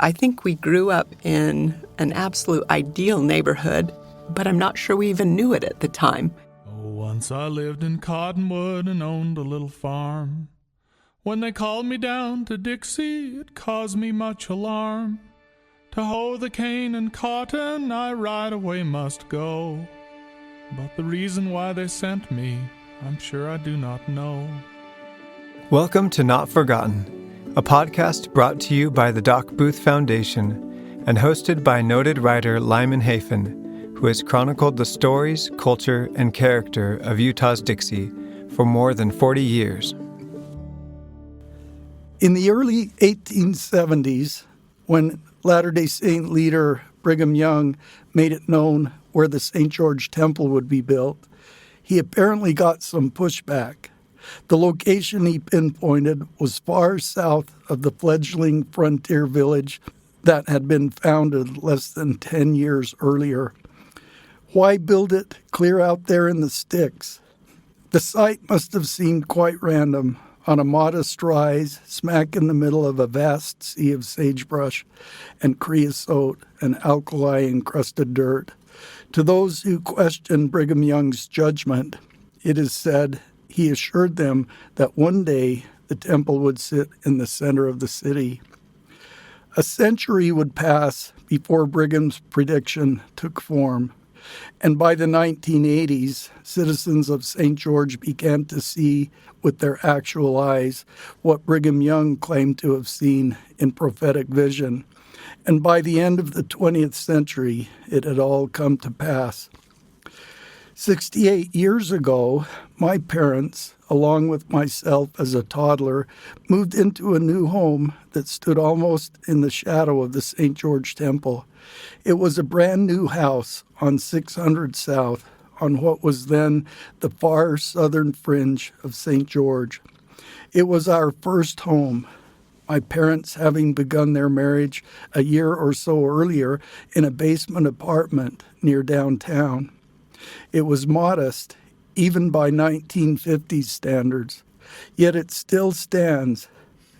I think we grew up in an absolute ideal neighborhood, but I'm not sure we even knew it at the time. Once I lived in Cottonwood and owned a little farm. When they called me down to Dixie, it caused me much alarm. To hoe the cane and cotton, I right away must go. But the reason why they sent me, I'm sure I do not know. Welcome to Not Forgotten, a podcast brought to you by the Doc Booth Foundation and hosted by noted writer Lyman Hafen, who has chronicled the stories, culture, and character of Utah's Dixie for more than 40 years. In the early 1870s, when Latter-day Saint leader Brigham Young made it known where the St. George Temple would be built, he apparently got some pushback. The location he pinpointed was far south of the fledgling frontier village that had been founded less than 10 years earlier. Why build it clear out there in the sticks? The site must have seemed quite random, on a modest rise smack in the middle of a vast sea of sagebrush and creosote and alkali-encrusted dirt. To those who questioned Brigham Young's judgment, it is said he assured them that one day the temple would sit in the center of the city. A century would pass before Brigham's prediction took form, and by the 1980s, citizens of St. George began to see with their actual eyes what Brigham Young claimed to have seen in prophetic vision. And by the end of the 20th century, it had all come to pass. 68 years ago, my parents, along with myself as a toddler, moved into a new home that stood almost in the shadow of the St. George Temple. It was a brand new house on 600 South, on what was then the far southern fringe of St. George. It was our first home, my parents having begun their marriage a year or so earlier in a basement apartment near downtown. It was modest, even by 1950s standards, yet it still stands,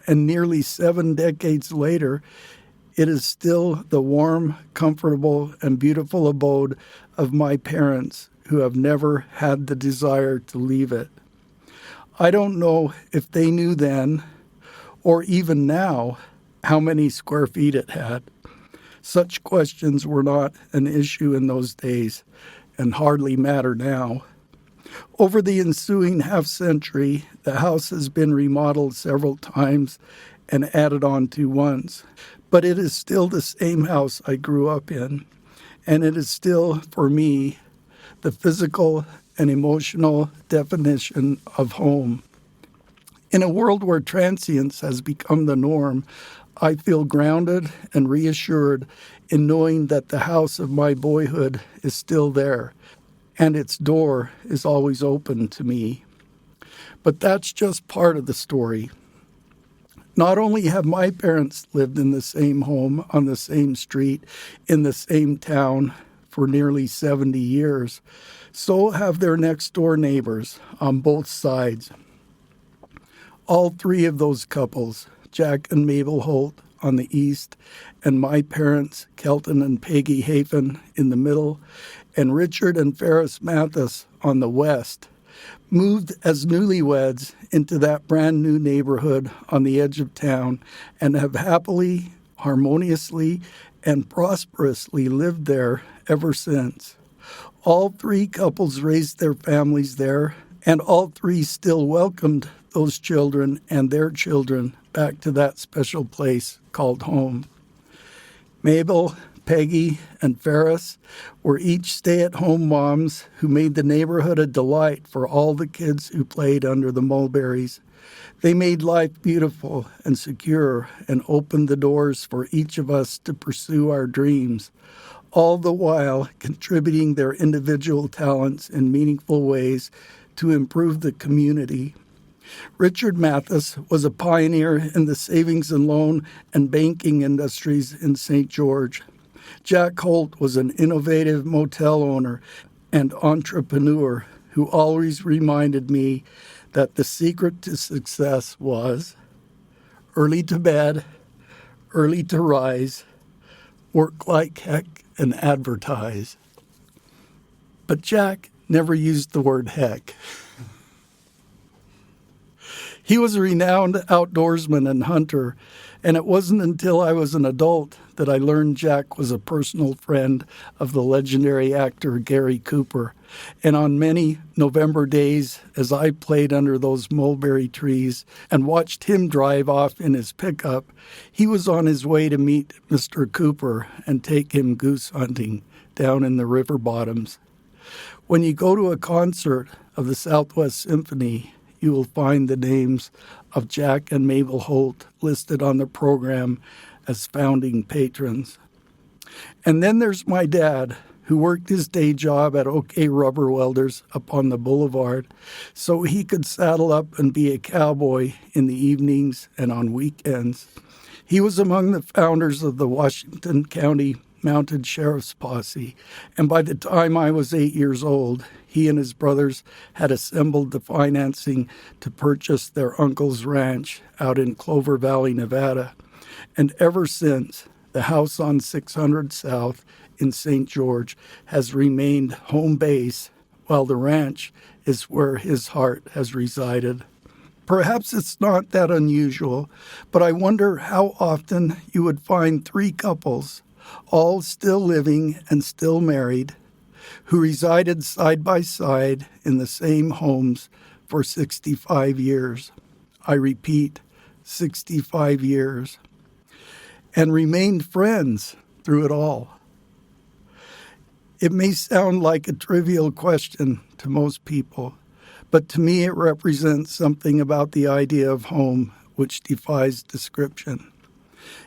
and nearly 7 decades later, it is still the warm, comfortable, and beautiful abode of my parents who have never had the desire to leave it. I don't know if they knew then, or even now, how many square feet it had. Such questions were not an issue in those days, and hardly matter now. Over the ensuing half-century, the house has been remodeled several times and added on to once. But it is still the same house I grew up in, and it is still, for me, the physical and emotional definition of home. In a world where transience has become the norm, I feel grounded and reassured in knowing that the house of my boyhood is still there, and its door is always open to me. But that's just part of the story. Not only have my parents lived in the same home, on the same street, in the same town for nearly 70 years, so have their next-door neighbors on both sides. All three of those couples, Jack and Mabel Holt on the east, and my parents, Kelton and Peggy Hafen, in the middle, and Richard and Ferris Mathis on the west, moved as newlyweds into that brand new neighborhood on the edge of town and have happily, harmoniously, and prosperously lived there ever since. All three couples raised their families there, and all three still welcomed those children and their children back to that special place called home. Mabel, Peggy, and Ferris were each stay-at-home moms who made the neighborhood a delight for all the kids who played under the mulberries. They made life beautiful and secure and opened the doors for each of us to pursue our dreams, all the while contributing their individual talents in meaningful ways to improve the community. Richard Mathis was a pioneer in the savings and loan and banking industries in St. George. Jack Holt was an innovative motel owner and entrepreneur who always reminded me that the secret to success was early to bed, early to rise, work like heck and advertise. But Jack never used the word heck. He was a renowned outdoorsman and hunter, and it wasn't until I was an adult that I learned Jack was a personal friend of the legendary actor Gary Cooper. And on many November days, as I played under those mulberry trees and watched him drive off in his pickup, he was on his way to meet Mr. Cooper and take him goose hunting down in the river bottoms. When you go to a concert of the Southwest Symphony, you will find the names of Jack and Mabel Holt listed on the program as founding patrons. And then there's my dad, who worked his day job at OK Rubber Welders up on the boulevard so he could saddle up and be a cowboy in the evenings and on weekends. He was among the founders of the Washington County Mounted Sheriff's Posse, and by the time I was 8 years old, he and his brothers had assembled the financing to purchase their uncle's ranch out in Clover Valley, Nevada. And ever since, the house on 600 South in St. George has remained home base, while the ranch is where his heart has resided. Perhaps it's not that unusual, but I wonder how often you would find three couples, all still living and still married, who resided side by side in the same homes for 65 years. I repeat, 65 years. And remained friends through it all. It may sound like a trivial question to most people, but to me it represents something about the idea of home which defies description.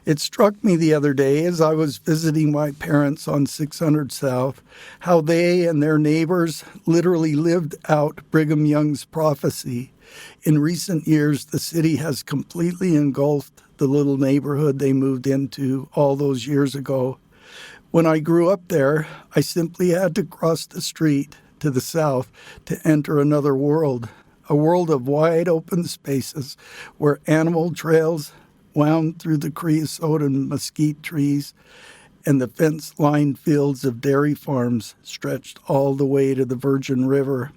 It struck me the other day as I was visiting my parents on 600 South, how they and their neighbors literally lived out Brigham Young's prophecy. In recent years, the city has completely engulfed the little neighborhood they moved into all those years ago. When I grew up there, I simply had to cross the street to the south to enter another world, a world of wide open spaces where animal trails wound through the creosote and mesquite trees, and the fence-lined fields of dairy farms stretched all the way to the Virgin River.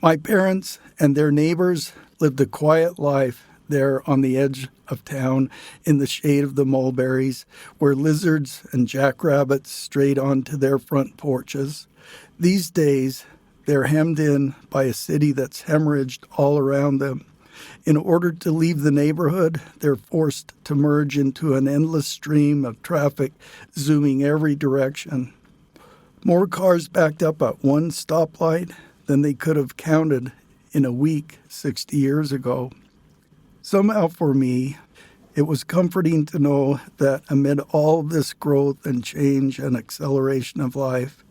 My parents and their neighbors lived a quiet life there on the edge of town in the shade of the mulberries, where lizards and jackrabbits strayed onto their front porches. These days, they're hemmed in by a city that's hemorrhaged all around them. In order to leave the neighborhood, they're forced to merge into an endless stream of traffic zooming every direction. More cars backed up at one stoplight than they could have counted in a week 60 years ago. Somehow for me, it was comforting to know that amid all this growth and change and acceleration of life,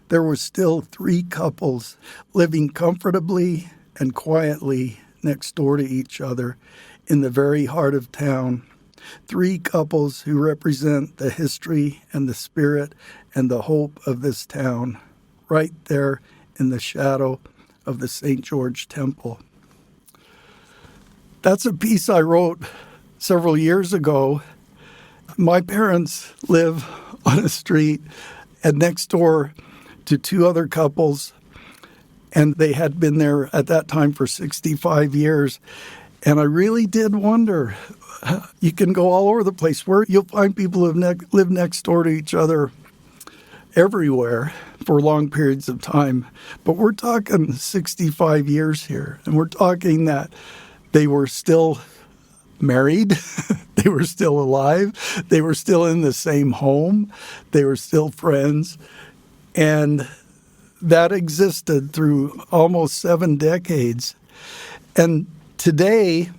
there were still three couples living comfortably and quietly next door to each other in the very heart of town. Three couples who represent the history and the spirit and the hope of this town, right there in the shadow of the St. George Temple. That's a piece I wrote several years ago. My parents live on a street and next door to two other couples, and they had been there at that time for 65 years. And I really did wonder, you can go all over the place where you'll find people who live next door to each other everywhere for long periods of time. But we're talking 65 years here, and we're talking that they were still married, they were still alive, they were still in the same home, they were still friends, and that existed through almost 7 decades. And today,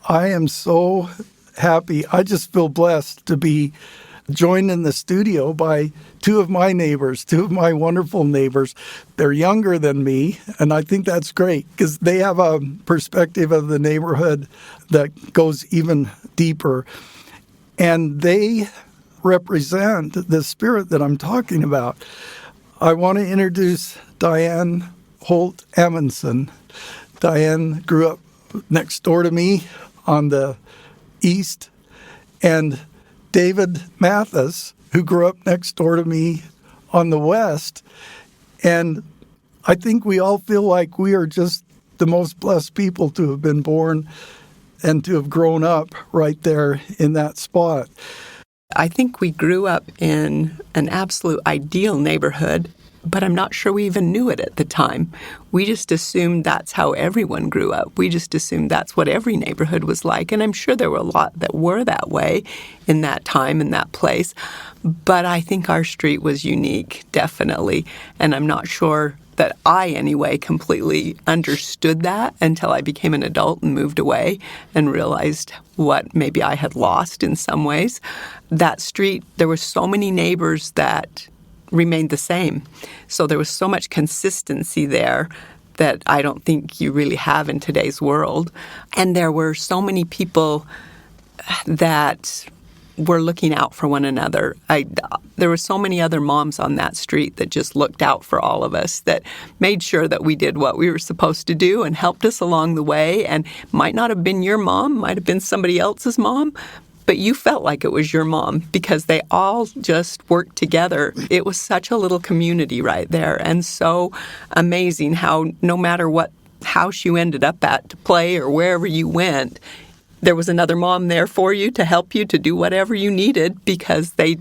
I am so happy. I just feel blessed to be joined in the studio by two of my neighbors, two of my wonderful neighbors. They're younger than me, and I think that's great because they have a perspective of the neighborhood that goes even deeper. And they represent the spirit that I'm talking about. I want to introduce Diane Holt Amundsen. Diane grew up next door to me on the east, and David Mathis, who grew up next door to me on the west. And I think we all feel like we are just the most blessed people to have been born and to have grown up right there in that spot. I think we grew up in an absolute ideal neighborhood, but I'm not sure we even knew it at the time. We just assumed that's how everyone grew up. We just assumed that's what every neighborhood was like. And I'm sure there were a lot that were that way in that time, in that place. But I think our street was unique, definitely. And I'm not sure that I, anyway, completely understood that until I became an adult and moved away and realized what maybe I had lost in some ways. That street, there were so many neighbors that remained the same. So there was so much consistency there that I don't think you really have in today's world. And there were so many people that were looking out for one another. There were so many other moms on that street that just looked out for all of us, that made sure that we did what we were supposed to do and helped us along the way. And might not have been your mom, might have been somebody else's mom, but you felt like it was your mom because they all just worked together. It was such a little community right there, and so amazing how no matter what house you ended up at to play or wherever you went, there was another mom there for you to help you to do whatever you needed because they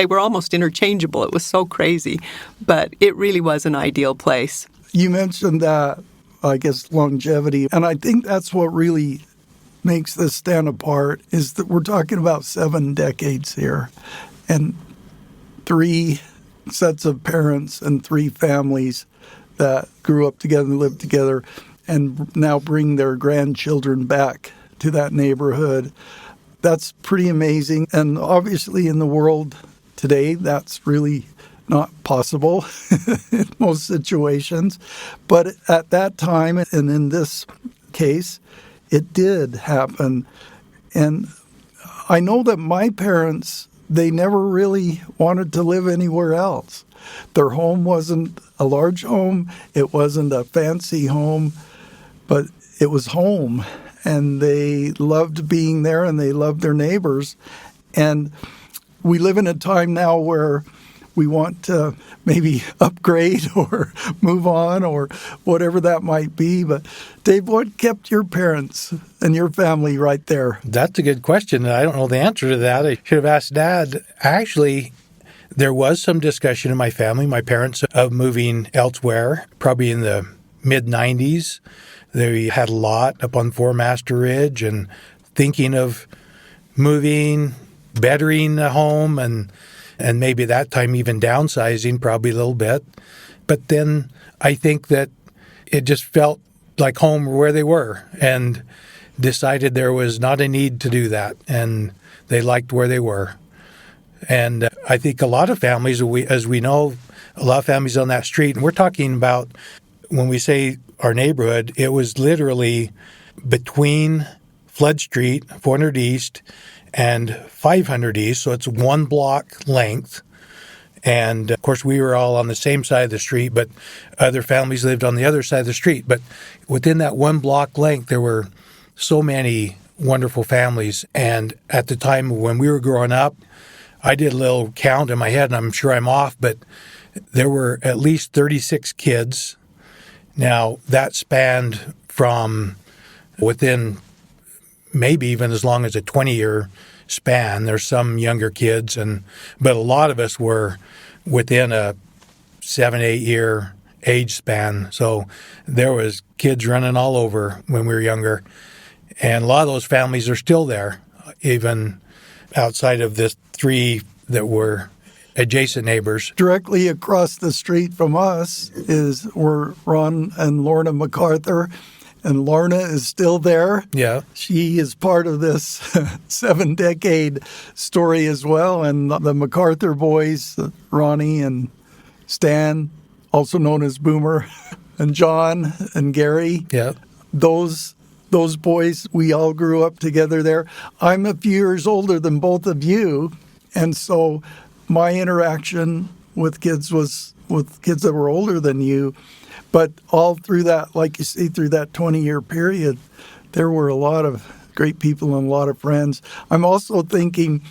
were almost interchangeable. It was so crazy, but it really was an ideal place. You mentioned that, I guess, longevity, and I think that's what really makes this stand apart is that we're talking about 7 decades here and 3 sets of parents and 3 families that grew up together and lived together and now bring their grandchildren back to that neighborhood. That's pretty amazing. And obviously in the world today, that's really not possible in most situations. But at that time, and in this case, it did happen. And I know that my parents, they never really wanted to live anywhere else. Their home wasn't a large home. It wasn't a fancy home, but it was home. And they loved being there and they loved their neighbors. And we live in a time now where we want to maybe upgrade or move on or whatever that might be. But Dave, what kept your parents and your family right there? That's a good question. I don't know the answer to that. I should have asked Dad. Actually, there was some discussion in my family, my parents, of moving elsewhere, probably in the mid-90s. They had a lot up on Four Master Ridge and thinking of moving, bettering the home, and maybe that time even downsizing probably a little bit. But then I think that it just felt like home where they were and decided there was not a need to do that, and they liked where they were. And I think a lot of families, as we know, a lot of families on that street, and we're talking about when we say our neighborhood, it was literally between Flood Street, 400 East, and 500 East, so it's 1 block length. And, of course, we were all on the same side of the street, but other families lived on the other side of the street. But within that 1 block length, there were so many wonderful families. And at the time when we were growing up, I did a little count in my head, and I'm sure I'm off, but there were at least 36 kids. Now, that spanned from within maybe even as long as a 20-year span. There's some younger kids, but a lot of us were within a 7-8 year age span. So there was kids running all over when we were younger. And a lot of those families are still there, even outside of the 3 that were adjacent neighbors. Directly across the street from us were Ron and Lorna MacArthur, and Lorna is still there. Yeah. She is part of this 7-decade story as well, and the MacArthur boys, Ronnie and Stan, also known as Boomer, and John and Gary. Yeah. Those boys, we all grew up together there. I'm a few years older than both of you, and so my interaction with kids was with kids that were older than you. But all through that, like you see, through that 20-year period, there were a lot of great people and a lot of friends. I'm also thinking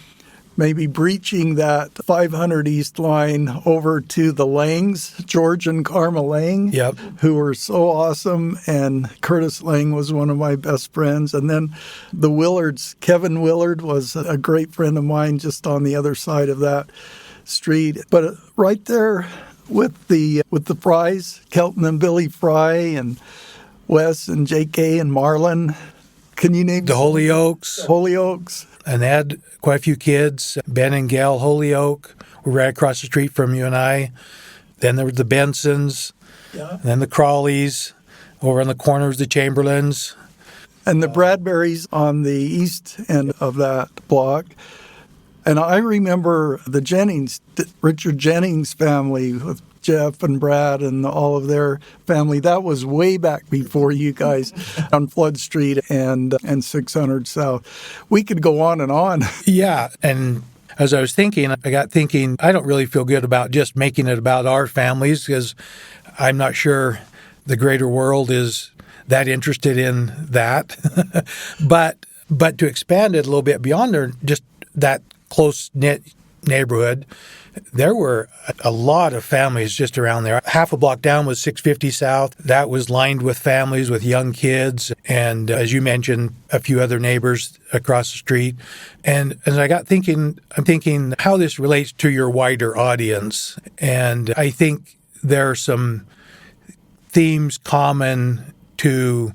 maybe breaching that 500 East line over to the Langs, George and Karma Lang, who were so awesome. And Curtis Lang was one of my best friends. And then the Willards, Kevin Willard was a great friend of mine just on the other side of that street. But right there with the Frys, Kelton and Billy Fry and Wes and J.K. and Marlon. Can you name the Holyoaks? Holyoaks. And they had quite a few kids. Ben and Gail Holyoke were right across the street from you and I. Then there were the Bensons. Yeah. And then the Crawleys. Over on the corner was the Chamberlains. And the Bradburys on the east end of that block. And I remember the Jennings, Richard Jennings family with Jeff and Brad and all of their family. That was way back before you guys on Flood Street and 600 South. We could go on and on. Yeah, and as I was thinking, I got thinking, I don't really feel good about just making it about our families because I'm not sure the greater world is that interested in that. but to expand it a little bit beyond there, just that close-knit neighborhood, there were a lot of families just around there. Half a block down was 650 South. That was lined with families with young kids. And as you mentioned, a few other neighbors across the street. And as I got thinking, I'm thinking how this relates to your wider audience. And I think there are some themes common to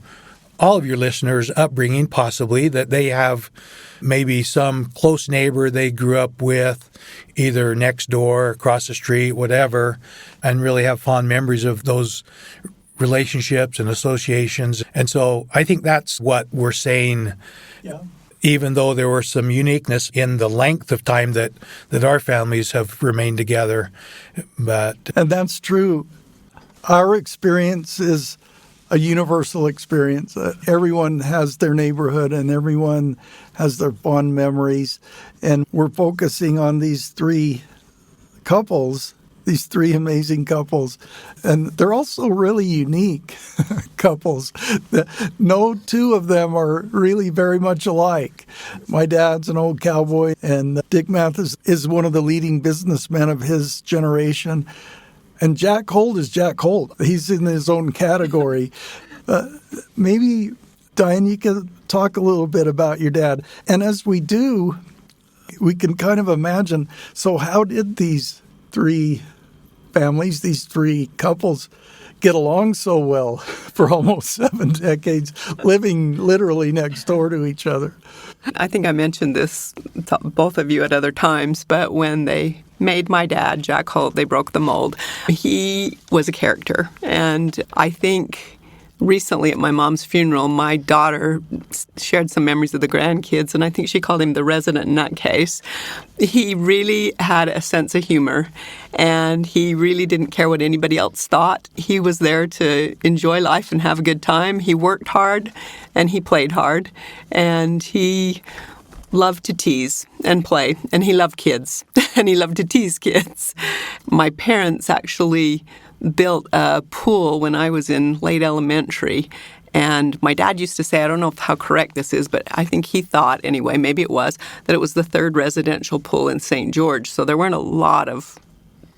all of your listeners' upbringing, possibly, that they have maybe some close neighbor they grew up with, either next door, across the street, whatever, and really have fond memories of those relationships and associations. And so I think that's what we're saying, even though there were some uniqueness in the length of time that our families have remained together. And that's true. Our experience is a universal experience. Everyone has their neighborhood and everyone has their fond memories. And we're focusing on these three couples, these three amazing couples. And they're also really unique couples. No two of them are really very much alike. My dad's an old cowboy, and Dick Mathis is one of the leading businessmen of his generation. And Jack Holt is Jack Holt. He's in his own category. Maybe, Diane, you could talk a little bit about your dad. And as we do, we can kind of imagine, so how did these three families, these three couples, get along so well for almost 7 decades, living literally next door to each other? I think I mentioned this to both of you at other times, but when they made my dad, Jack Holt, they broke the mold. He was a character, and I think recently at my mom's funeral, my daughter shared some memories of the grandkids, and I think she called him the resident nutcase. He really had a sense of humor, and he really didn't care what anybody else thought. He was there to enjoy life and have a good time. He worked hard, and he played hard, and he loved to tease and play, and he loved kids, and he loved to tease kids. My parents actually built a pool when I was in late elementary, and my dad used to say, I don't know how correct this is, but I think he thought, anyway, maybe it was, that it was the third residential pool in St. George, so there weren't a lot of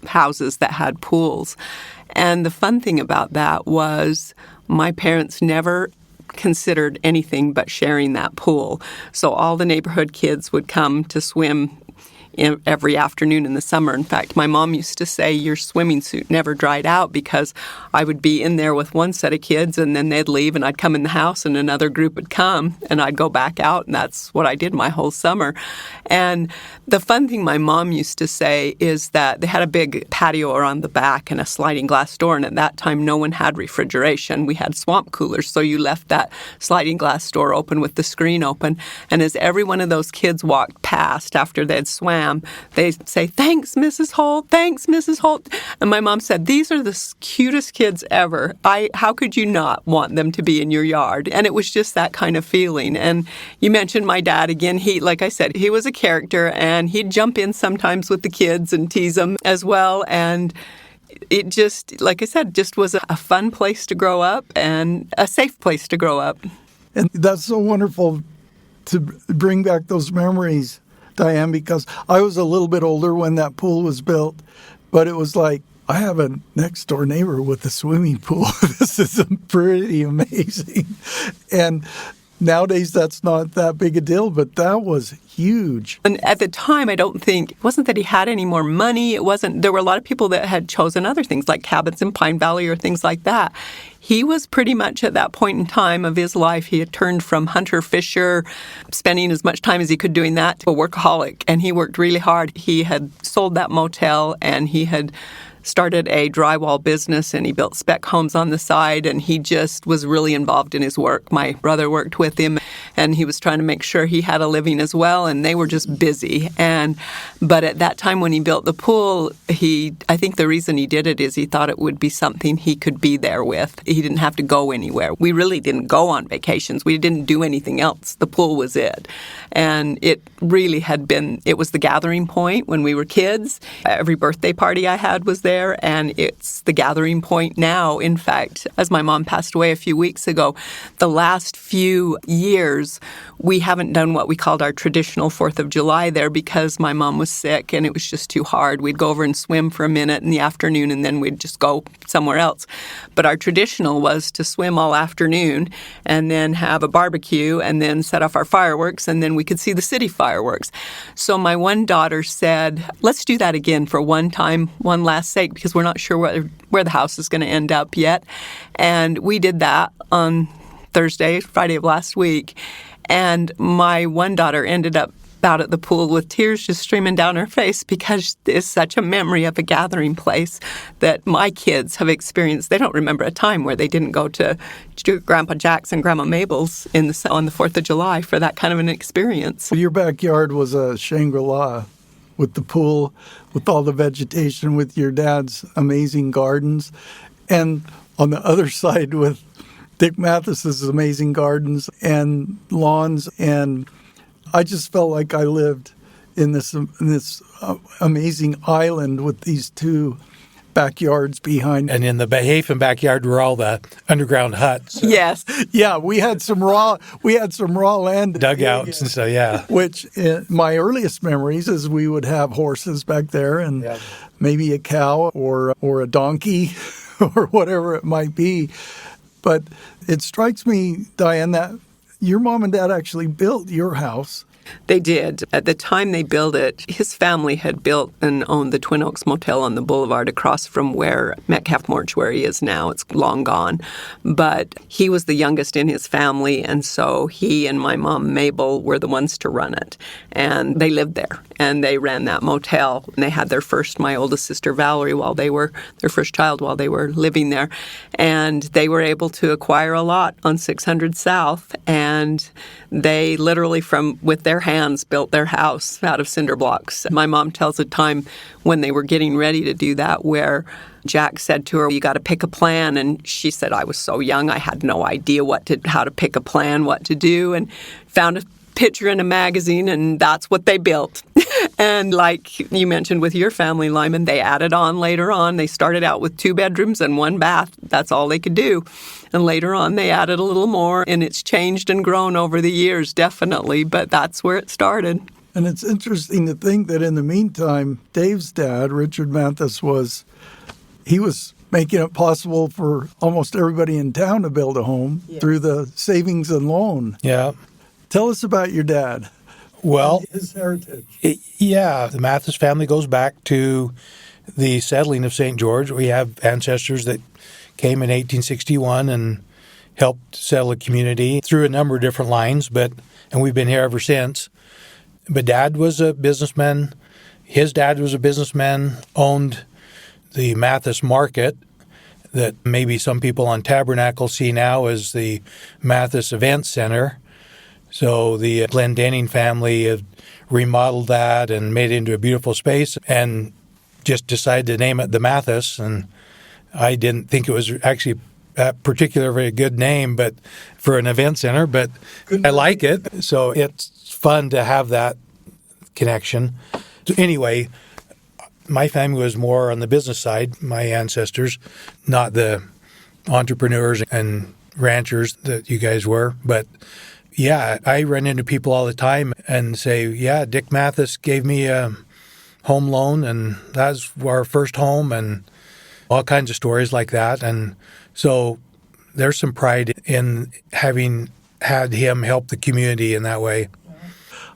houses that had pools. And the fun thing about that was my parents never considered anything but sharing that pool. So all the neighborhood kids would come to swim every afternoon in the summer. In fact, my mom used to say your swimming suit never dried out because I would be in there with one set of kids and then they'd leave and I'd come in the house and another group would come and I'd go back out, and that's what I did my whole summer. And the fun thing my mom used to say is that they had a big patio around the back and a sliding glass door, and at that time no one had refrigeration. We had swamp coolers, so you left that sliding glass door open with the screen open, and as every one of those kids walked past after they'd swam, they'd say, "Thanks, Mrs. Holt. Thanks, Mrs. Holt." And my mom said, "These are the cutest kids ever. How could you not want them to be in your yard?" And it was just that kind of feeling. And you mentioned my dad again. He, like I said, he was a character, and he'd jump in sometimes with the kids and tease them as well. And it just, like I said, just was a fun place to grow up and a safe place to grow up. And that's so wonderful to bring back those memories. Diane, because I was a little bit older when that pool was built, but it was like, I have a next-door neighbor with a swimming pool. This is pretty amazing. And nowadays, that's not that big a deal, but that was huge. And at the time, I don't think, it wasn't that he had any more money. There were a lot of people that had chosen other things like cabins in Pine Valley or things like that. He was pretty much at that point in time of his life, he had turned from hunter-fisher, spending as much time as he could doing that, to a workaholic. And he worked really hard. He had sold that motel and he had started a drywall business and he built spec homes on the side, and he just was really involved in his work. My brother worked with him and he was trying to make sure he had a living as well, and they were just busy. But at that time when he built the pool, I think the reason he did it is he thought it would be something he could be there with. He didn't have to go anywhere. We really didn't go on vacations. We didn't do anything else. The pool was it. And it really it was the gathering point when we were kids. Every birthday party I had was there. And it's the gathering point now. In fact, as my mom passed away a few weeks ago, the last few years, we haven't done what we called our traditional 4th of July there because my mom was sick and it was just too hard. We'd go over and swim for a minute in the afternoon and then we'd just go somewhere else. But our traditional was to swim all afternoon and then have a barbecue and then set off our fireworks, and then we could see the city fireworks. So my one daughter said, let's do that again for one time, one last sake, because we're not sure where the house is going to end up yet. And we did that on Friday of last week. And my one daughter ended up out at the pool with tears just streaming down her face because it's such a memory of a gathering place that my kids have experienced. They don't remember a time where they didn't go to Grandpa Jack's and Grandma Mabel's on the 4th of July for that kind of an experience. Your backyard was a Shangri-La with the pool, with all the vegetation, with your dad's amazing gardens, and on the other side with Dick Mathis's amazing gardens and lawns, and I just felt like I lived in this amazing island with these two backyards behind. And in the Hafen backyard were all the underground huts. Yes. Yeah, we had some raw land Dugouts and stuff, yeah. Which my earliest memories is we would have horses back there and maybe a cow or a donkey or whatever it might be. But it strikes me, Diane, that your mom and dad actually built your house. They did. At the time they built it, his family had built and owned the Twin Oaks Motel on the boulevard across from where Metcalf Mortuary is now. It's long gone. But he was the youngest in his family, and so he and my mom, Mabel, were the ones to run it. And they lived there, and they ran that motel. And they had my oldest sister, Valerie, their first child while they were living there. And they were able to acquire a lot on 600 South, and they literally with their hands built their house out of cinder blocks. My mom tells a time when they were getting ready to do that where Jack said to her, you got to pick a plan. And she said, I was so young, I had no idea how to pick a plan, what to do, and found a picture in a magazine, and that's what they built. And like you mentioned with your family, Lyman, they added on later on. They started out with 2 bedrooms and 1 bath. That's all they could do. And later on, they added a little more, and it's changed and grown over the years, definitely. But that's where it started. And it's interesting to think that in the meantime, Dave's dad, Richard Mathis, was making it possible for almost everybody in town to build a home through the savings and loan. Yeah. Tell us about your dad. Well, his heritage. The Mathis family goes back to the settling of St. George. We have ancestors that came in 1861 and helped settle a community through a number of different lines, and we've been here ever since. But Dad was a businessman. His dad was a businessman, owned the Mathis Market that maybe some people on Tabernacle see now as the Mathis Event Center. So the Glendenning family have remodeled that and made it into a beautiful space and just decided to name it the Mathis. And I didn't think it was actually a particularly very good name but for an event center, but I like it. So it's fun to have that connection. So anyway, my family was more on the business side, my ancestors, not the entrepreneurs and ranchers that you guys were, but yeah, I run into people all the time and say, yeah, Dick Mathis gave me a home loan, and that's our first home, and all kinds of stories like that. And so there's some pride in having had him help the community in that way.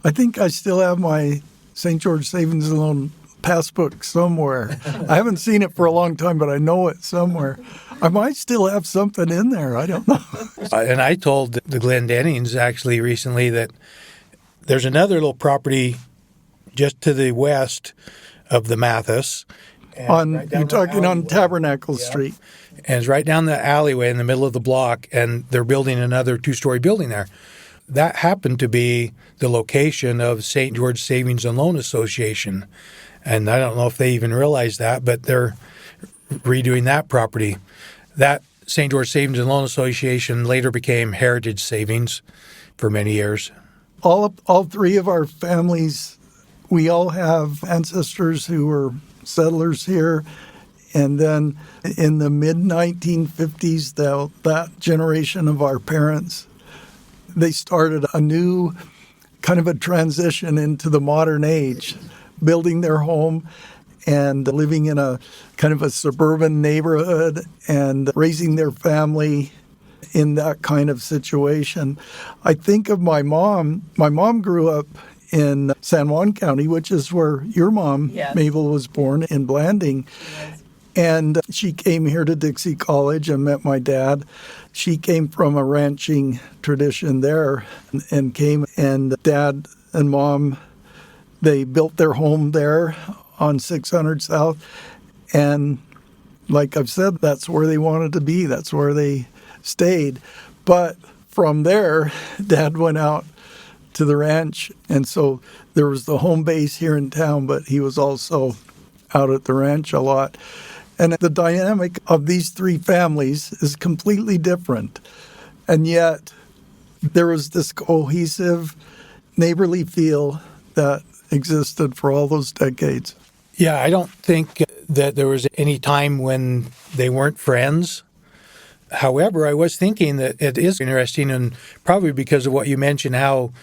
I think I still have my St. George Savings and Loan passbook somewhere. I haven't seen it for a long time, but I know it somewhere. I might still have something in there. I don't know. And I told the Glendennings actually recently that there's another little property just to the west of the Mathis. You're talking on Tabernacle Street. And it's right down the alleyway in the middle of the block, and they're building another 2-story building there. That happened to be the location of St. George Savings and Loan Association. And I don't know if they even realize that, but they're redoing that property. That St. George Savings and Loan Association later became Heritage Savings for many years. All three of our families, we all have ancestors who were settlers here. And then in the mid-1950s, that generation of our parents, they started a new kind of a transition into the modern age, building their home and living in a kind of a suburban neighborhood and raising their family in that kind of situation. I think of my mom. My mom grew up in San Juan County, which is where your mom, yes, Mabel, was born, in Blanding. Yes. And she came here to Dixie College and met my dad. She came from a ranching tradition there and came, and Dad and Mom, they built their home there on 600 South. And like I've said, that's where they wanted to be. That's where they stayed. But from there, Dad went out to the ranch. And so there was the home base here in town, but he was also out at the ranch a lot. And the dynamic of these three families is completely different. And yet there was this cohesive, neighborly feel that existed for all those decades. Yeah, I don't think that there was any time when they weren't friends. However, I was thinking that it is interesting, and probably because of what you mentioned, how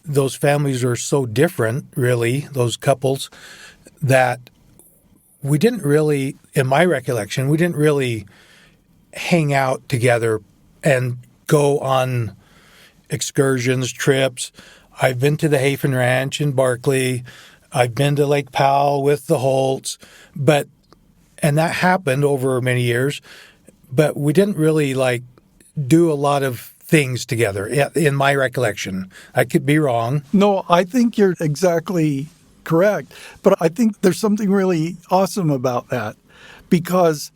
those families are so different, really, those couples, that we didn't really, in my recollection, we didn't really hang out together and go on excursions, trips. I've been to the Hafen Ranch in Barkley. I've been to Lake Powell with the Holts, and that happened over many years, but we didn't really do a lot of things together, in my recollection. I could be wrong. No, I think you're exactly correct. But I think there's something really awesome about that, because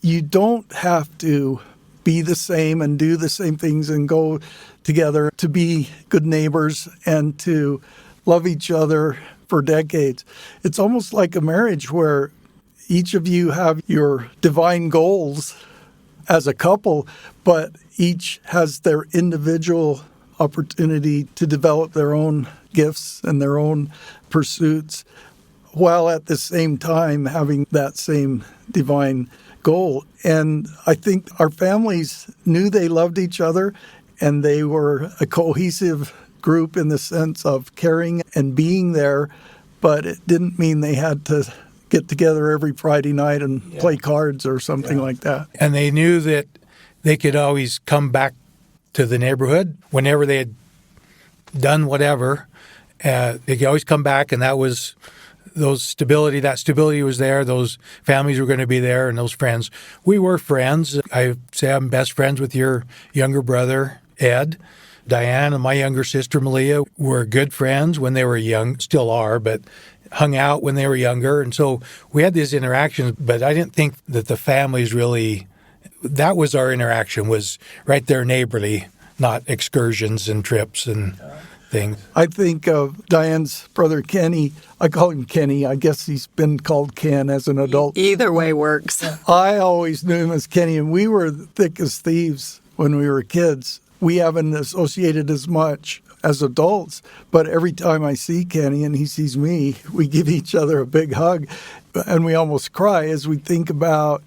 you don't have to be the same and do the same things and go together to be good neighbors and to love each other for decades. It's almost like a marriage where each of you have your divine goals as a couple, but each has their individual opportunity to develop their own gifts and their own pursuits, while at the same time having that same divine goal. And I think our families knew they loved each other, and they were a cohesive group in the sense of caring and being there, but it didn't mean they had to get together every Friday night and play cards or something like that. And they knew that they could always come back to the neighborhood whenever they had done whatever. They could always come back, and that stability was there. Those families were going to be there, and those friends. We were friends. I say I'm best friends with your younger brother, Ed. Diane and my younger sister, Malia, were good friends when they were young, still are, but hung out when they were younger. And so we had these interactions, but I didn't think that the families really, that was our interaction, was right there neighborly, not excursions and trips and things. I think of Diane's brother, Kenny. I call him Kenny. I guess he's been called Ken as an adult. Either way works. I always knew him as Kenny, and we were thick as thieves when we were kids. We haven't associated as much as adults, but every time I see Kenny and he sees me, we give each other a big hug, and we almost cry as we think about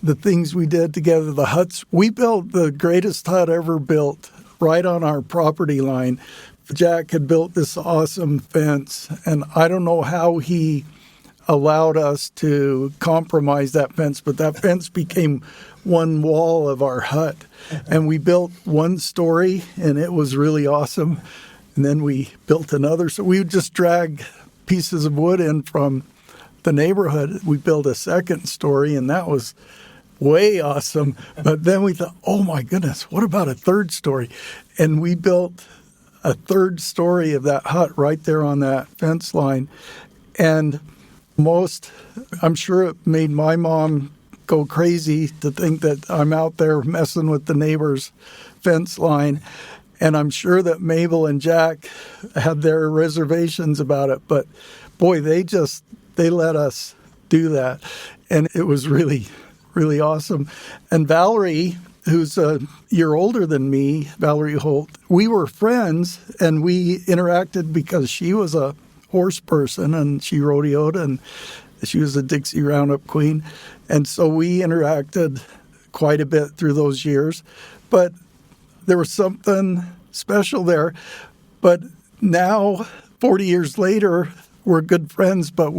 the things we did together, the huts. We built the greatest hut ever built right on our property line. Jack had built this awesome fence, and I don't know how he allowed us to compromise that fence, but that fence became one wall of our hut. And we built one story, and it was really awesome. And then we built another. So we would just drag pieces of wood in from the neighborhood. We built a second story, and that was way awesome. But then we thought, oh my goodness, what about a third story? And we built a third story of that hut right there on that fence line. And I'm sure it made my mom go crazy to think that I'm out there messing with the neighbor's fence line. And I'm sure that Mabel and Jack had their reservations about it. But boy, they let us do that. And it was really, really awesome. And Valerie, who's a year older than me, Valerie Holt, we were friends, and we interacted because she was a horse person, and she rodeoed, and she was a Dixie Roundup queen. And so we interacted quite a bit through those years. But there was something special there. But now, 40 years later, we're good friends, but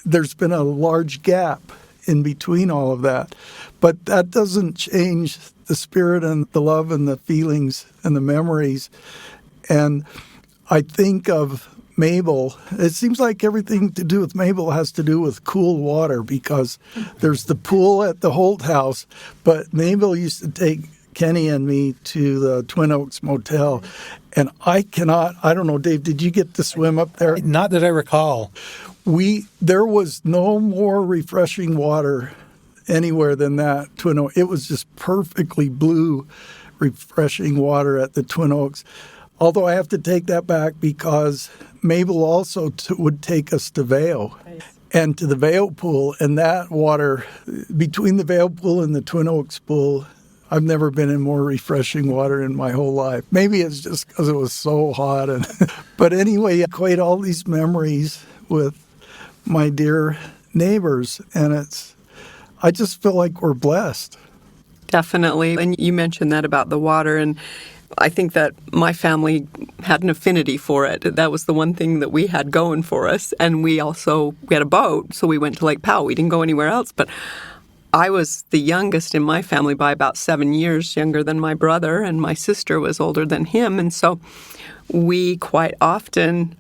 there's been a large gap in between all of that. But that doesn't change the spirit and the love and the feelings and the memories. And I think of Mabel. It seems like everything to do with Mabel has to do with cool water, because there's the pool at the Holt house, but Mabel used to take Kenny and me to the Twin Oaks Motel. And I don't know, Dave, did you get to swim up there? Not that I recall. There was no more refreshing water anywhere than that Twin Oaks. It was just perfectly blue, refreshing water at the Twin Oaks. Although I have to take that back, because Mabel also would take us to Vail. Nice. And to the Vail pool. And that water, between the Vail pool and the Twin Oaks pool, I've never been in more refreshing water in my whole life. Maybe it's just because it was so hot. But anyway, I equate all these memories with my dear neighbors, and I just feel like we're blessed. Definitely. And you mentioned that about the water, and I think that my family had an affinity for it. That was the one thing that we had going for us. And we had a boat, so we went to Lake Powell. We didn't go anywhere else. But I was the youngest in my family by about 7 years, younger than my brother, and my sister was older than him. And so we quite often,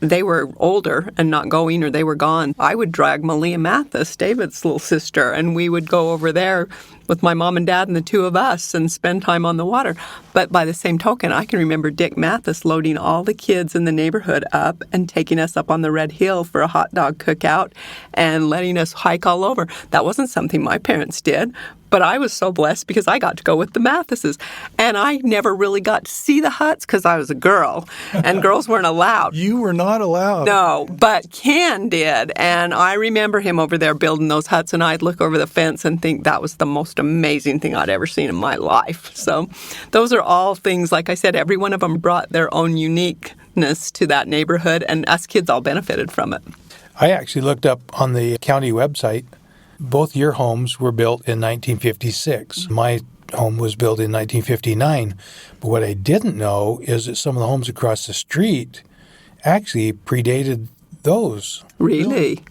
they were older and not going, or they were gone. I would drag Malia Mathis, David's little sister, and we would go over there with my mom and dad and the two of us and spend time on the water. But by the same token, I can remember Dick Mathis loading all the kids in the neighborhood up and taking us up on the Red Hill for a hot dog cookout and letting us hike all over. That wasn't something my parents did, but I was so blessed because I got to go with the Mathises. And I never really got to see the huts because I was a girl, and girls weren't allowed. You were not allowed. No, but Ken did. And I remember him over there building those huts, and I'd look over the fence and think that was the most amazing thing I'd ever seen in my life. So those are all things, like I said, every one of them brought their own uniqueness to that neighborhood, and us kids all benefited from it. I actually looked up on the county website. Both your homes were built in 1956. My home was built in 1959. But what I didn't know is that some of the homes across the street actually predated those. Really?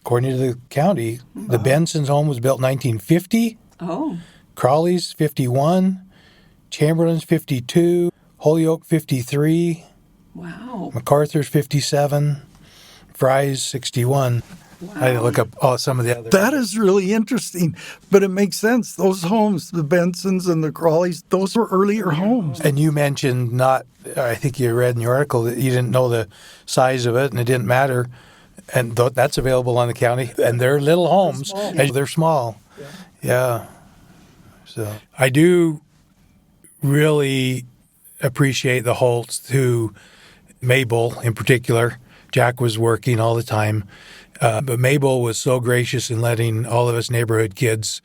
According to the county, the Benson's home was built in 1950. Oh. Crawley's 51. Chamberlain's 52. Holyoke 53. Wow. MacArthur's 57. Fry's 61. Wow. I had to look up some of the others. That is really interesting, but it makes sense. Those homes, the Bensons and the Crawleys, those were earlier homes. And you mentioned I think you read in your article that you didn't know the size of it and it didn't matter. And that's available on the county. And they're little homes. They're small. Yeah. So I do really appreciate the Holts, who, Mabel in particular. Jack was working all the time. But Mabel was so gracious in letting all of us neighborhood kids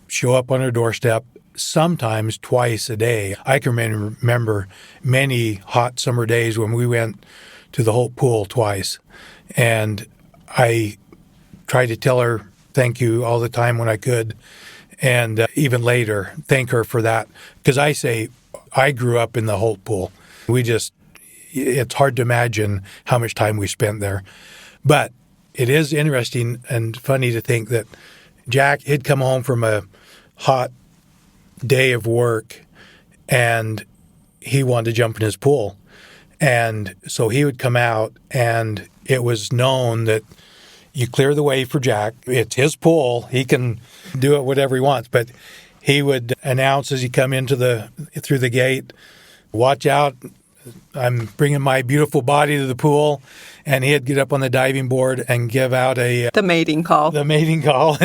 show up on her doorstep, sometimes twice a day. I can remember many hot summer days when we went to the Holt pool twice. And I tried to tell her thank you all the time when I could. and even later thank her for that. Because I grew up in the Holt pool. It's hard to imagine how much time we spent there. But it is interesting and funny to think that Jack had come home from a hot day of work and he wanted to jump in his pool. And so he would come out, and it was known that you clear the way for Jack. It's his pool. He can do it whatever he wants. But he would announce as he come through the gate, "Watch out, I'm bringing my beautiful body to the pool." And he'd get up on the diving board and give out the mating call. The mating call,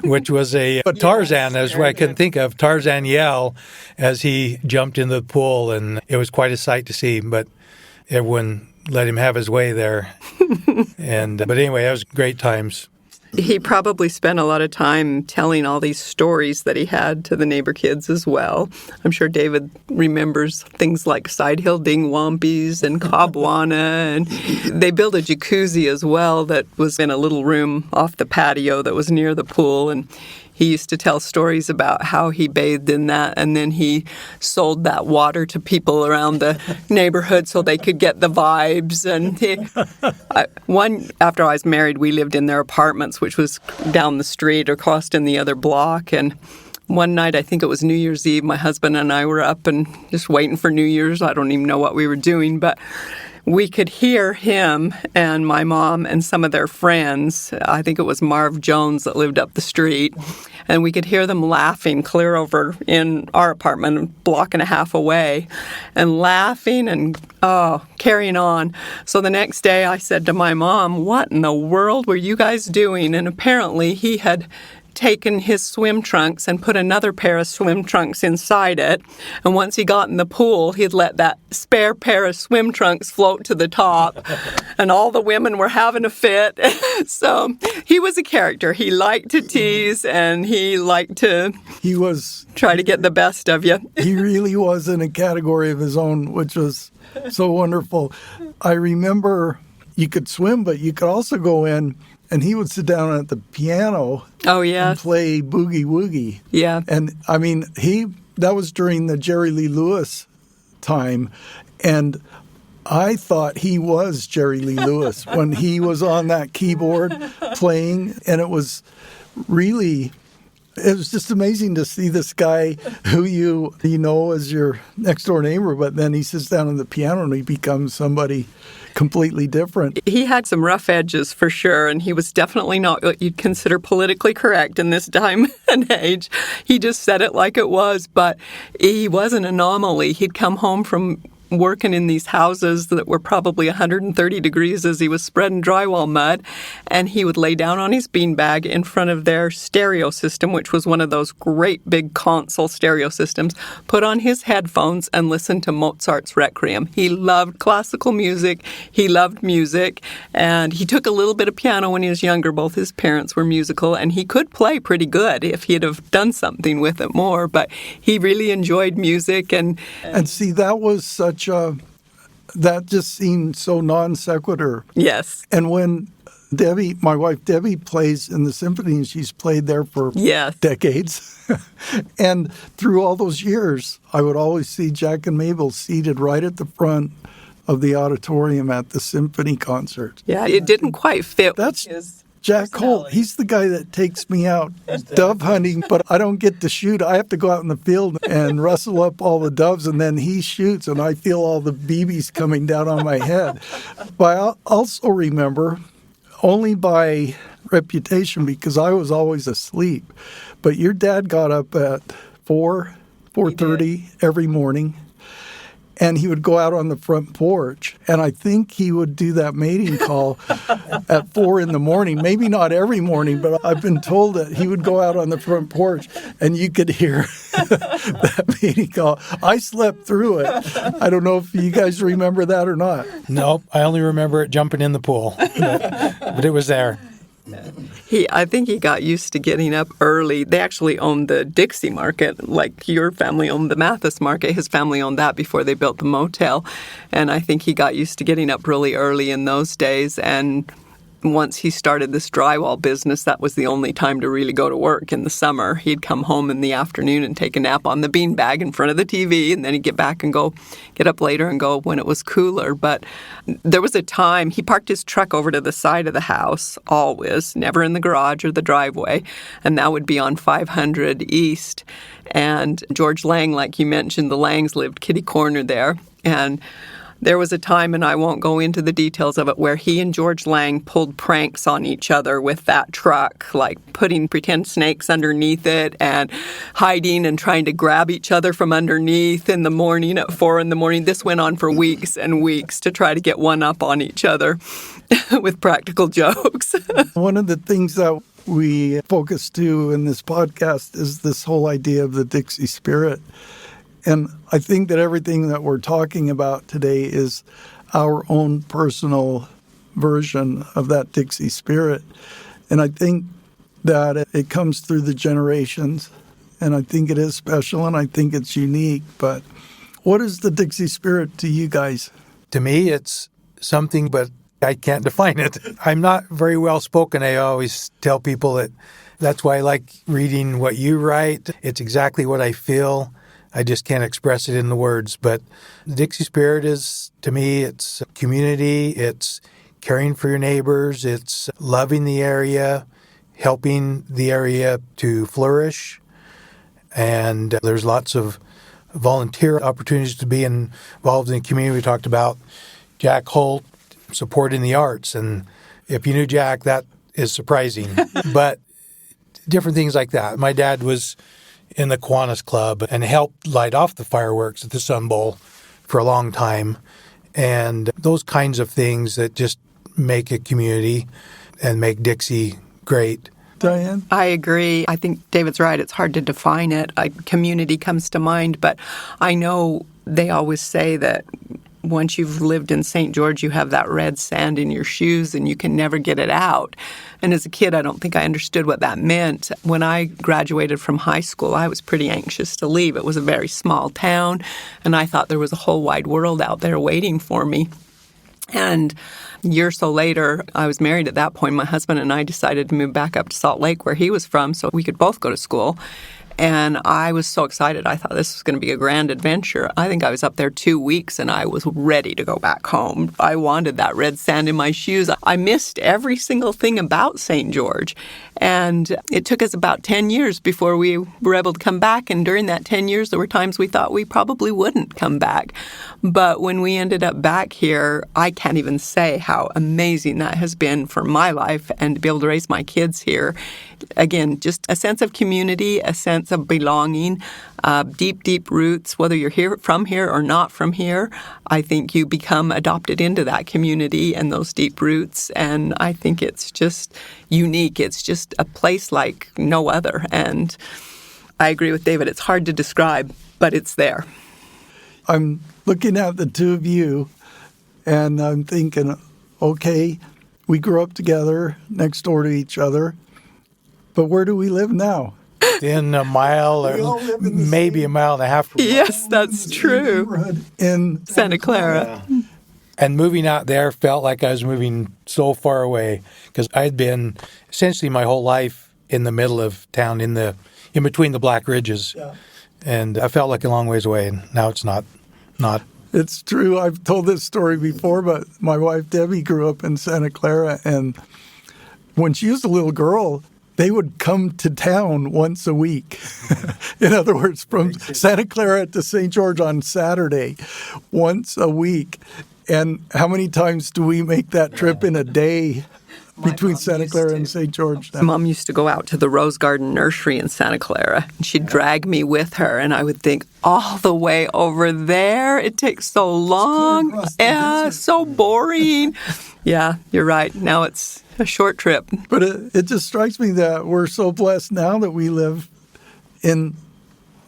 which was a Tarzan, that's what I couldn't think of, Tarzan yell as he jumped into the pool. And it was quite a sight to see, but everyone let him have his way there. But anyway, that was great times. He probably spent a lot of time telling all these stories that he had to the neighbor kids as well. I'm sure David remembers things like Side Hill Dingwampies and Cobwana, and they built a jacuzzi as well that was in a little room off the patio that was near the pool, and he used to tell stories about how he bathed in that, and then he sold that water to people around the neighborhood so they could get the vibes. And after I was married, we lived in their apartments, which was down the street or across in the other block. And one night, I think it was New Year's Eve, my husband and I were up and just waiting for New Year's. I don't even know what we were doing, but we could hear him and my mom and some of their friends. I think it was Marv Jones that lived up the street. And we could hear them laughing clear over in our apartment, a block and a half away, and laughing and carrying on. So the next day I said to my mom, "What in the world were you guys doing?" And apparently he had taken his swim trunks and put another pair of swim trunks inside it. And once he got in the pool, he'd let that spare pair of swim trunks float to the top. And all the women were having a fit. So he was a character. He liked to tease, and he liked to try to get the best of you. He really was in a category of his own, which was so wonderful. I remember you could swim, but you could also go in, and he would sit down at the piano and play Boogie Woogie. Yeah. And, I mean, that was during the Jerry Lee Lewis time, and I thought he was Jerry Lee Lewis when he was on that keyboard playing, and it was just amazing to see this guy who you know as your next-door neighbor, but then he sits down on the piano and he becomes somebody completely different. He had some rough edges for sure, and he was definitely not what you'd consider politically correct in this time and age. He just said it like it was, but he was an anomaly. He'd come home from working in these houses that were probably 130 degrees as he was spreading drywall mud, and he would lay down on his beanbag in front of their stereo system, which was one of those great big console stereo systems, put on his headphones and listen to Mozart's Requiem. He loved classical music, he loved music, and he took a little bit of piano when he was younger. Both his parents were musical, and he could play pretty good if he'd have done something with it more, but he really enjoyed music. And see, that was that just seemed so non sequitur. Yes. And when my wife Debbie plays in the symphony, and she's played there for decades. And through all those years, I would always see Jack and Mabel seated right at the front of the auditorium at the symphony concert. Yeah, it didn't quite fit. That's Jack Holt. He's the guy that takes me out dove hunting, but I don't get to shoot. I have to go out in the field and rustle up all the doves, and then he shoots, and I feel all the BBs coming down on my head. But I also remember, only by reputation, because I was always asleep, but your dad got up at 4:30 every morning, and he would go out on the front porch, and I think he would do that mating call at 4 in the morning. Maybe not every morning, but I've been told that he would go out on the front porch, and you could hear that mating call. I slept through it. I don't know if you guys remember that or not. No, I only remember it jumping in the pool, but it was there. I think he got used to getting up early. They actually owned the Dixie Market, like your family owned the Mathis Market. His family owned that before they built the motel. And I think he got used to getting up really early in those days. And once he started this drywall business, that was the only time to really go to work in the summer. He'd come home in the afternoon and take a nap on the beanbag in front of the TV, and then he'd get back and get up later and go when it was cooler. But there was a time he parked his truck over to the side of the house, always, never in the garage or the driveway, and that would be on 500 East. And George Lang, like you mentioned, the Langs lived kitty corner there. And there was a time, and I won't go into the details of it, where he and George Lang pulled pranks on each other with that truck, like putting pretend snakes underneath it and hiding and trying to grab each other from underneath in the morning at 4 a.m. This went on for weeks and weeks to try to get one up on each other with practical jokes. One of the things that we focus to in this podcast is this whole idea of the Dixie spirit. And I think that everything that we're talking about today is our own personal version of that Dixie spirit. And I think that it comes through the generations. And I think it is special, and I think it's unique. But what is the Dixie spirit to you guys? To me, it's something, but I can't define it. I'm not very well spoken. I always tell people that's why I like reading what you write. It's exactly what I feel. I just can't express it in the words. But the Dixie spirit is, to me, it's community, it's caring for your neighbors, it's loving the area, helping the area to flourish. And there's lots of volunteer opportunities to be involved in the community. We talked about Jack Holt supporting the arts. And if you knew Jack, that is surprising. But different things like that. My dad was in the Kiwanis Club and helped light off the fireworks at the Sun Bowl for a long time. And those kinds of things that just make a community and make Dixie great. Diane? I agree. I think David's right. It's hard to define it. Community comes to mind, but I know they always say that once you've lived in St. George, you have that red sand in your shoes and you can never get it out. And as a kid, I don't think I understood what that meant. When I graduated from high school, I was pretty anxious to leave. It was a very small town, and I thought there was a whole wide world out there waiting for me. And a year or so later, I was married at that point. My husband and I decided to move back up to Salt Lake, where he was from, so we could both go to school. And I was so excited. I thought this was going to be a grand adventure. I think I was up there 2 weeks, and I was ready to go back home. I wanted that red sand in my shoes. I missed every single thing about St. George. And it took us about 10 years before we were able to come back. And during that 10 years, there were times we thought we probably wouldn't come back. But when we ended up back here, I can't even say how amazing that has been for my life and to be able to raise my kids here. Again, just a sense of community, a sense of belonging, deep, deep roots. Whether you're from here or not from here, I think you become adopted into that community and those deep roots. And I think it's just unique. It's just a place like no other. And I agree with David. It's hard to describe, but it's there. I'm looking at the two of you, and I'm thinking, okay, we grew up together next door to each other, but where do we live now? In a mile or maybe a mile and a half. Yes, that's true. In Santa Clara. Yeah. And moving out there felt like I was moving so far away because I'd been essentially my whole life in the middle of town, in between the Black Ridges. Yeah. And I felt like a long ways away, and now it's not. It's true. I've told this story before, but my wife Debbie grew up in Santa Clara, and when she was a little girl, they would come to town once a week. In other words, from Santa Clara to St. George on Saturday, once a week. And how many times do we make that trip in a day between Santa Clara and St. George? Mom used to go out to the Rose Garden Nursery in Santa Clara, and she'd drag me with her, and I would think, all the way over there? It takes so long. Yeah, so boring. Yeah, you're right. Now it's a short trip. But it just strikes me that we're so blessed now that we live in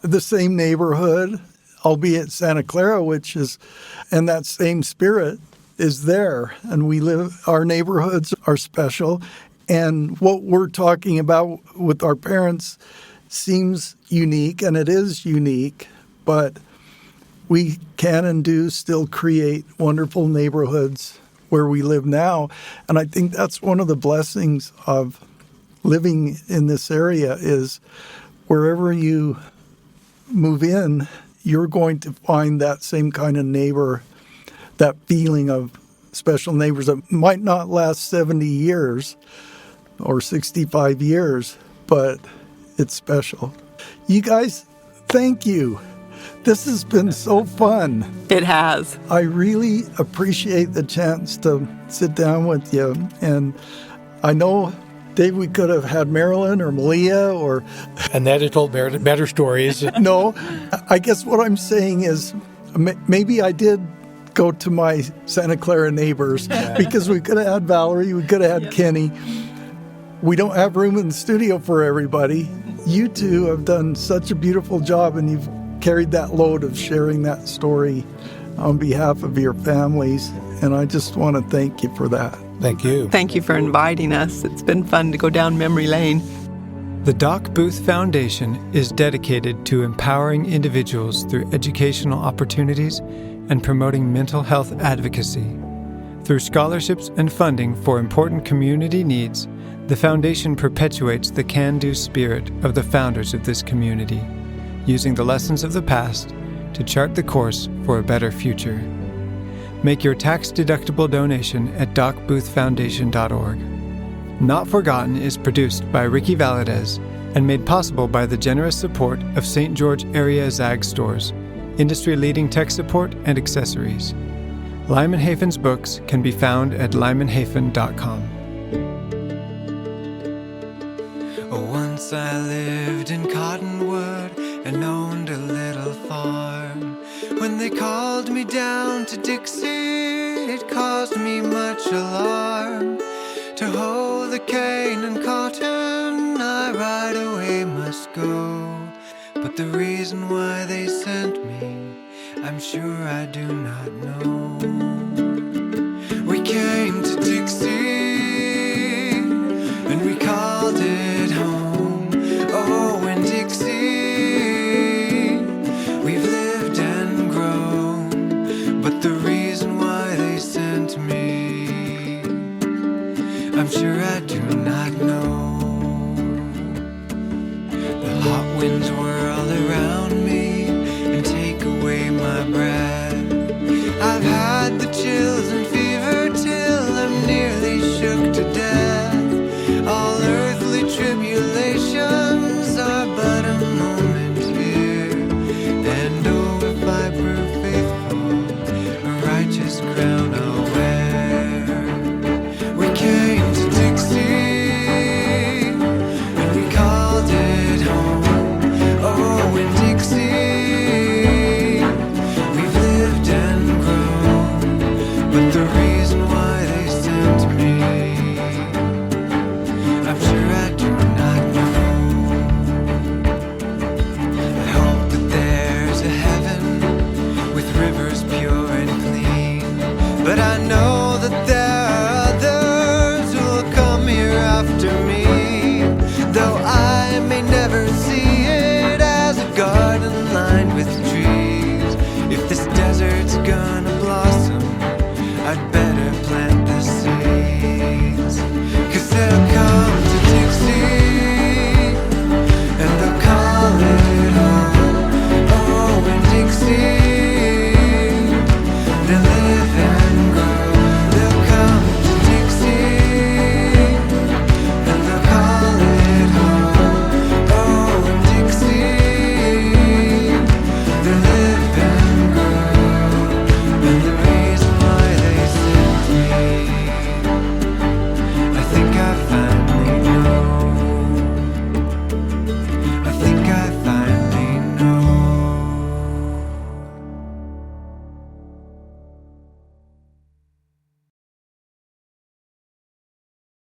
the same neighborhood, albeit Santa Clara, and that same spirit is there. And our neighborhoods are special. And what we're talking about with our parents seems unique, and it is unique, but we can and do still create wonderful neighborhoods where we live now. And I think that's one of the blessings of living in this area is wherever you move in, you're going to find that same kind of neighbor, that feeling of special neighbors that might not last 70 years or 65 years, but it's special. You guys, thank you. This has been so fun. It has. I really appreciate the chance to sit down with you. And I know, Dave, we could have had Marilyn or Malia or... Annette had told better stories. No, I guess what I'm saying is maybe I did go to my Santa Clara neighbors because we could have had Valerie, we could have had Kenny. We don't have room in the studio for everybody. You two have done such a beautiful job, and you've carried that load of sharing that story on behalf of your families, and I just want to thank you for that. Thank you. Thank you for inviting us. It's been fun to go down memory lane. The Doc Booth Foundation is dedicated to empowering individuals through educational opportunities and promoting mental health advocacy. Through scholarships and funding for important community needs, the foundation perpetuates the can-do spirit of the founders of this community, using the lessons of the past to chart the course for a better future. Make your tax-deductible donation at docboothfoundation.org. Not Forgotten is produced by Ricky Valadez and made possible by the generous support of St. George Area Zag Stores, industry-leading tech support and accessories. Lyman Hafen's books can be found at lymanhafen.com. Once I lived in Cottonwood and owned a little farm. When they called me down to Dixie, it caused me much alarm. To hoe the cane and cotton, I right away must go. But the reason why they sent me, I'm sure I do not know. We came to Dixie, and we called it